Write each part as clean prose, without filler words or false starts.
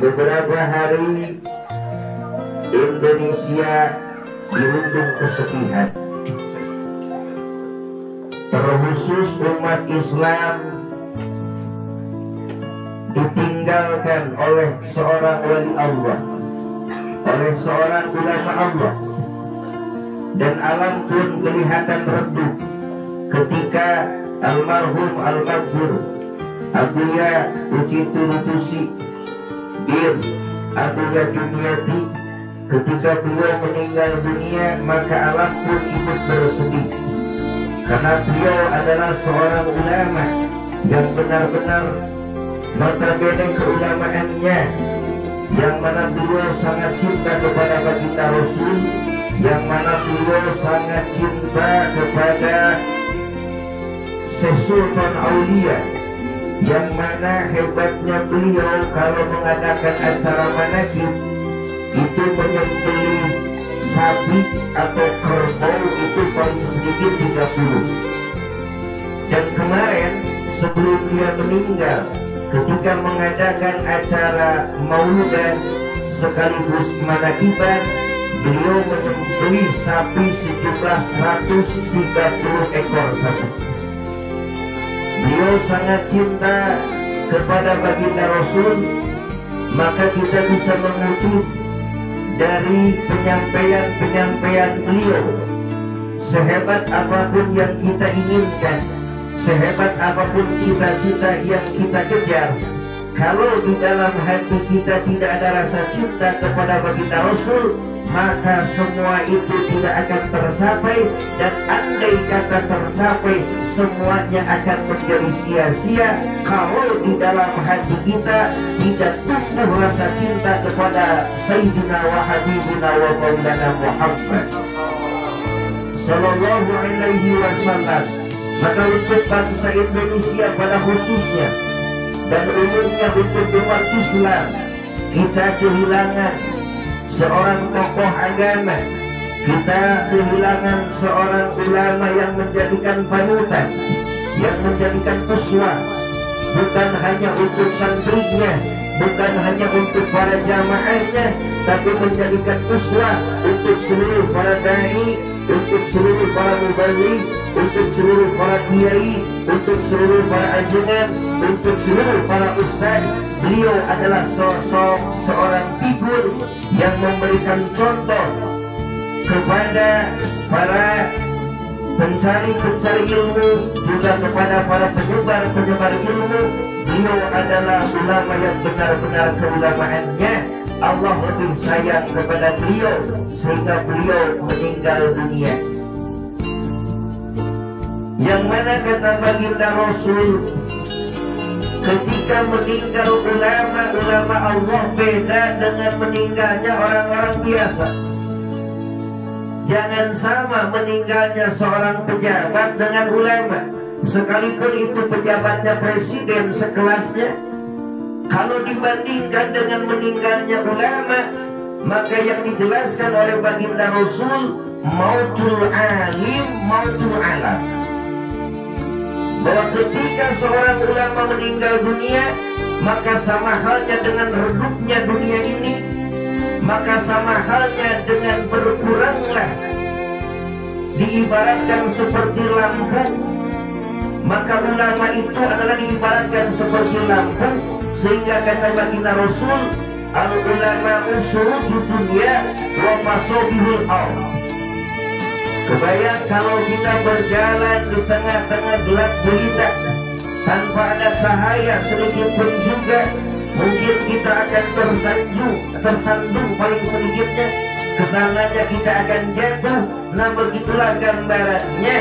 beberapa hari Indonesia dirundung kesepihan, terkhusus umat Islam ditinggalkan oleh seorang wali Allah, oleh seorang ulama Allah, dan alam pun kelihatan redup ketika almarhum al-maghfur Abuya Ucitu Lutusi bin Abuya Dimyati, ketika beliau meninggal dunia, maka alam pun ikut bersedih, karena beliau adalah seorang ulama yang benar-benar notabene keulamaannya, yang mana beliau sangat cinta kepada baginda Rasul, yang mana beliau sangat cinta kepada Syekh Sultan Aulia, yang mana hebatnya beliau kalau mengadakan acara manakib itu menyembelih sapi atau kerbau itu paling sedikit 30. Dan kemarin sebelum dia meninggal, ketika mengadakan acara mauludan sekaligus manakiban, beliau menyembelih sapi sejumlah 130 ekor sapi. Beliau sangat cinta kepada baginda Rasul, maka kita bisa mengutip dari penyampaian beliau. Sehebat apapun yang kita inginkan, sehebat apapun cita-cita yang kita kejar, kalau di dalam hati kita tidak ada rasa cinta kepada baginda Rasul, maka semua itu tidak akan tercapai. Dan andai kata tercapai, semuanya akan menjadi sia-sia kalau di dalam hati kita tidak tumbuh rasa cinta kepada Sayyidina wa Habibina wa Maulana Muhammad Sallallahu Alaihi Wasallam. Maka untuk bangsa Indonesia pada khususnya dan umumnya untuk umat Islam, kita kehilangan seorang tokoh agama, kita kehilangan seorang ulama yang menjadikan panutan, yang menjadikan uswah, bukan hanya untuk santrinya, bukan hanya untuk para jamaahnya, tapi menjadikan uswah untuk seluruh para dai, untuk seluruh para mubaligh, untuk seluruh para kiai, untuk seluruh para ajengan, untuk seluruh para ustaz. Beliau adalah sosok seorang figur yang memberikan contoh kepada para pencari-pencari ilmu, juga kepada para penyebar ilmu. Beliau adalah ulama yang benar-benar keulamaannya Allah lebih sayang kepada beliau, sehingga beliau meninggal dunia. Yang mana kata baginda Rasul, ketika meninggal ulama Allah beda dengan meninggalnya orang-orang biasa. Jangan sama meninggalnya seorang pejabat dengan ulama, sekalipun itu pejabatnya presiden sekelasnya. Kalau dibandingkan dengan meninggalnya ulama, maka yang dijelaskan oleh baginda Rasul, mautul alim, mautul alam, bahwa ketika seorang ulama meninggal dunia, maka sama halnya dengan redupnya dunia ini, maka sama halnya dengan berkuranglah, diibaratkan seperti lampu. Maka ulama itu adalah diibaratkan seperti lampu, sehingga kata baginda Rasul, al ulama usurujud dunia wa masobihul ard. Kebayang kalau kita berjalan di tengah-tengah gelap gulita tanpa ada cahaya sedikit pun juga, mungkin kita akan tersandung paling sedikitnya, kesananya kita akan jatuh. Nah, begitulah gambarannya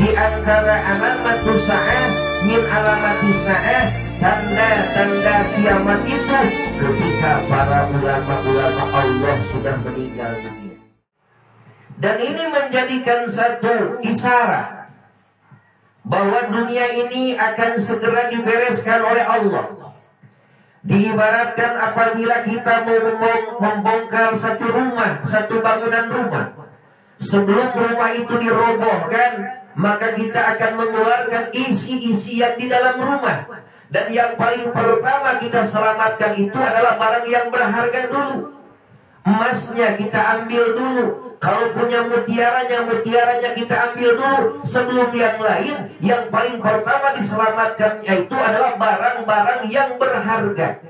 di antara alamatu sa'ah min alamati sa'ah, tanda-tanda kiamat itu ketika para ulama-ulama Allah sudah meninggal dunia. Dan ini menjadikan satu isyarat bahwa dunia ini akan segera dibereskan oleh Allah. Diibaratkan apabila kita mau membongkar satu rumah, satu bangunan rumah, sebelum rumah itu dirobohkan, maka kita akan mengeluarkan isi-isi yang di dalam rumah. Dan yang paling pertama kita selamatkan itu adalah barang yang berharga dulu. Emasnya kita ambil dulu. Kalau punya mutiaranya kita ambil dulu sebelum yang lain. Yang paling pertama diselamatkannya itu adalah barang-barang yang berharga.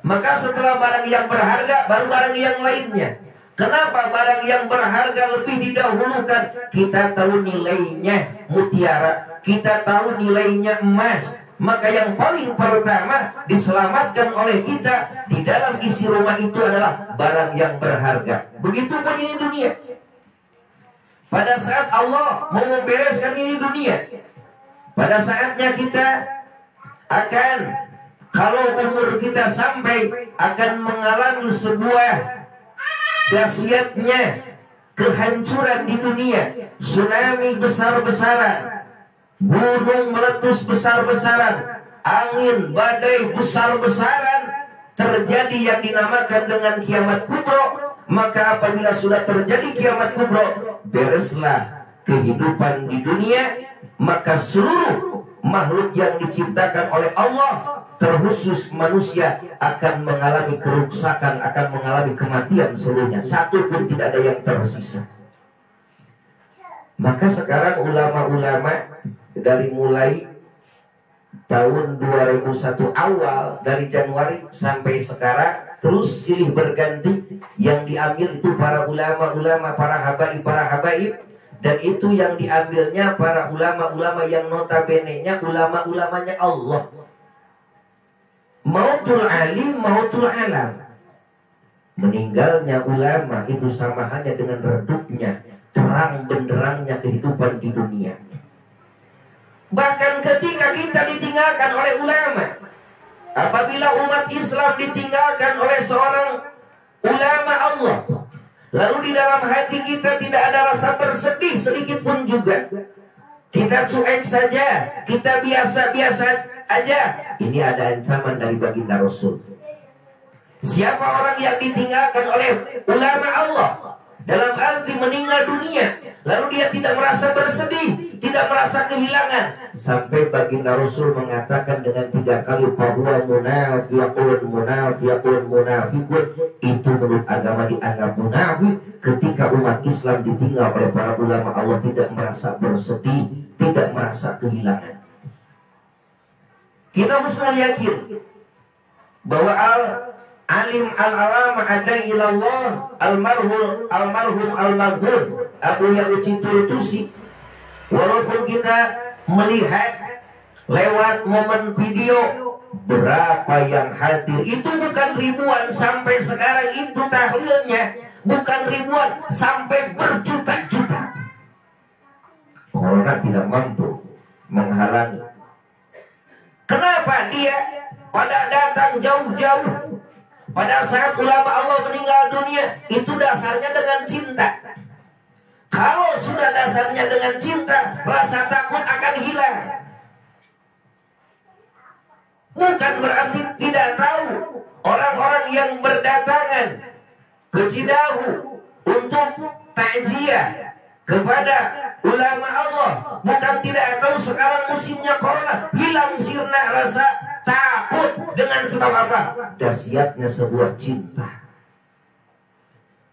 Maka setelah barang yang berharga, baru barang yang lainnya. Kenapa barang yang berharga lebih didahulukan? Kita tahu nilainya mutiara, kita tahu nilainya emas. Maka yang paling pertama diselamatkan oleh kita di dalam isi rumah itu adalah barang yang berharga. Begitupun ini dunia. Pada saat Allah mau membereskan ini dunia, pada saatnya kita akan, kalau umur kita sampai, akan mengalami sebuah dahsyatnya kehancuran di dunia. Tsunami besar-besaran, gunung meletus besar-besaran, angin badai besar-besaran, terjadi yang dinamakan dengan kiamat kubro. Maka apabila sudah terjadi kiamat kubro, bereslah kehidupan di dunia. Maka seluruh makhluk yang diciptakan oleh Allah, terkhusus manusia, akan mengalami kerusakan, akan mengalami kematian seluruhnya. Satu pun tidak ada yang tersisa. Maka sekarang ulama-ulama dari mulai tahun 2001 awal, dari Januari sampai sekarang, terus silih berganti. Yang diambil itu para ulama-ulama, para habaib, dan itu yang diambilnya para ulama-ulama yang notabene-nya ulama-ulamanya Allah. Mautul alim, mautul alam. Meninggalnya ulama itu sama hanya dengan redupnya terang benderangnya kehidupan di dunia. Bahkan ketika kita ditinggalkan oleh ulama, apabila umat Islam ditinggalkan oleh seorang ulama Allah, lalu di dalam hati kita tidak ada rasa bersedih sedikit pun juga, kita cuek saja, kita biasa-biasa aja, ini ada ancaman dari baginda Rasul. Siapa orang yang ditinggalkan oleh ulama Allah dalam arti meninggal dunia, lalu dia tidak merasa bersedih, tidak merasa kehilangan, sampai baginda Rasul mengatakan dengan 3 kali, bahwa munafiqun, itu menurut agama dianggap munafik. Ketika umat Islam ditinggal oleh para ulama Allah, tidak merasa bersedih, tidak merasa kehilangan. Kita harus yakin bahwa alim al-alama ada ilallah almarhum al-maghfur Abu Ya'uci Turutusi, walaupun kita melihat lewat momen video berapa yang hadir, itu bukan ribuan sampai sekarang, itu tahlilnya bukan ribuan sampai berjuta-juta. Corona tidak mampu menghalangi. Kenapa dia pada datang jauh-jauh? Pada saat ulama Allah meninggal dunia, itu dasarnya dengan cinta. Kalau sudah dasarnya dengan cinta, rasa takut akan hilang. Bukan berarti tidak tahu orang-orang yang berdatangan ke Cidahu untuk takziah kepada ulama Allah, bukan tidak tahu sekarang musimnya corona, hilang sirna rasa takut. Dengan sebab apa? Dahsyatnya sebuah cinta.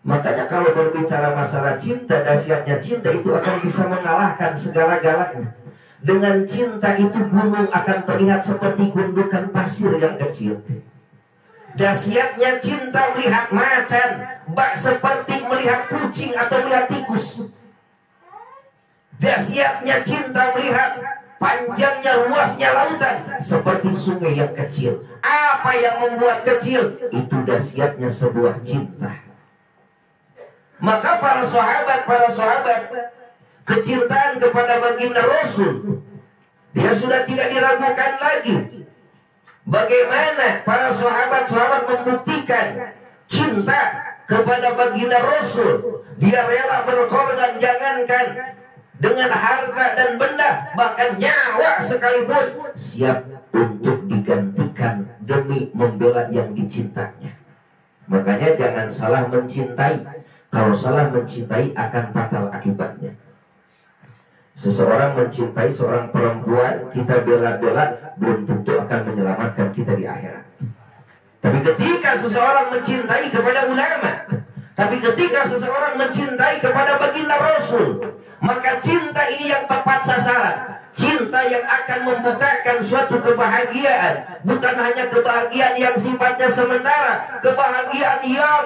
Makanya kalau berbicara masalah cinta, dahsyatnya cinta itu akan bisa mengalahkan segala-galanya. Dengan cinta itu gunung akan terlihat seperti gundukan pasir yang kecil. Dahsyatnya cinta melihat macan, bak seperti melihat kucing atau melihat tikus. Dahsyatnya cinta melihat panjangnya luasnya lautan seperti sungai yang kecil. Apa yang membuat kecil? Itu dahsyatnya sebuah cinta. Maka para sahabat kecintaan kepada baginda Rasul, dia sudah tidak diragukan lagi. Bagaimana para sahabat membuktikan cinta kepada baginda Rasul? Dia rela berkorban, jangankan dengan harta dan benda, bahkan nyawa sekalipun siap untuk digantikan demi membela yang dicintanya. Makanya jangan salah mencintai. Kalau salah mencintai akan fatal akibatnya. Seseorang mencintai seorang perempuan, kita bela-bela, belum tentu akan menyelamatkan kita di akhirat. Tapi ketika seseorang mencintai kepada ulama, tapi ketika seseorang mencintai kepada baginda Rasul, maka cinta ini yang tepat sasaran. Cinta yang akan membukakan suatu kebahagiaan, bukan hanya kebahagiaan yang sifatnya sementara, kebahagiaan yang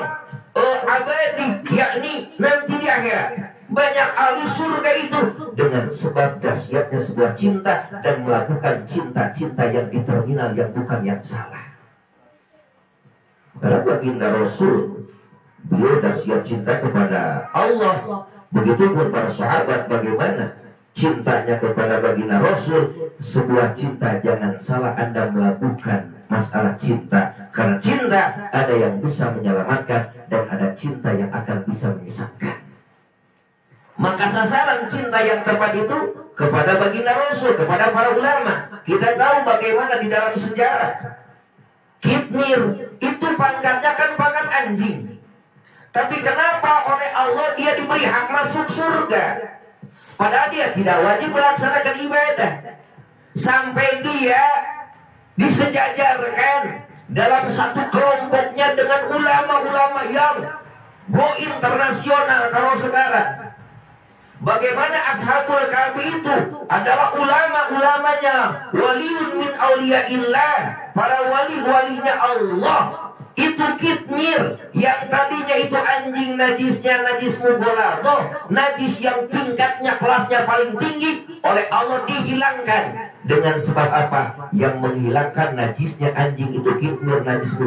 abadi, yakni nanti di akhirat. Banyak ahli surga itu dengan sebab dahsyatnya sebuah cinta dan melakukan cinta-cinta yang di terminal yang bukan yang salah. Karena baginda Rasul, beliau dahsyat cinta kepada Allah. Begitupun para sahabat, bagaimana cintanya kepada baginda Rasul. Sebuah cinta, jangan salah Anda melakukan masalah cinta. Karena cinta ada yang bisa menyelamatkan dan ada cinta yang akan bisa menyesatkan. Maka sasaran cinta yang tepat itu kepada baginda Rasul, kepada para ulama. Kita tahu bagaimana di dalam sejarah Kitmir itu pangkatnya kan pangkat anjing. Tapi kenapa oleh Allah dia diberi hak masuk surga? Padahal dia tidak wajib melaksanakan ibadah. Sampai dia disejajarkan dalam satu kelompoknya dengan ulama-ulama yang go internasional kalau sekarang. Bagaimana Ashabul Kahfi itu adalah ulama-ulamanya, waliun min auliyaillah, para wali-walinya Allah. Itu Kitmir yang tadinya itu anjing najisnya najis mughaladzah, najis yang tingkatnya kelasnya paling tinggi, oleh Allah dihilangkan. Dengan sebab apa? Yang menghilangkan najisnya anjing itu Kitmir, najis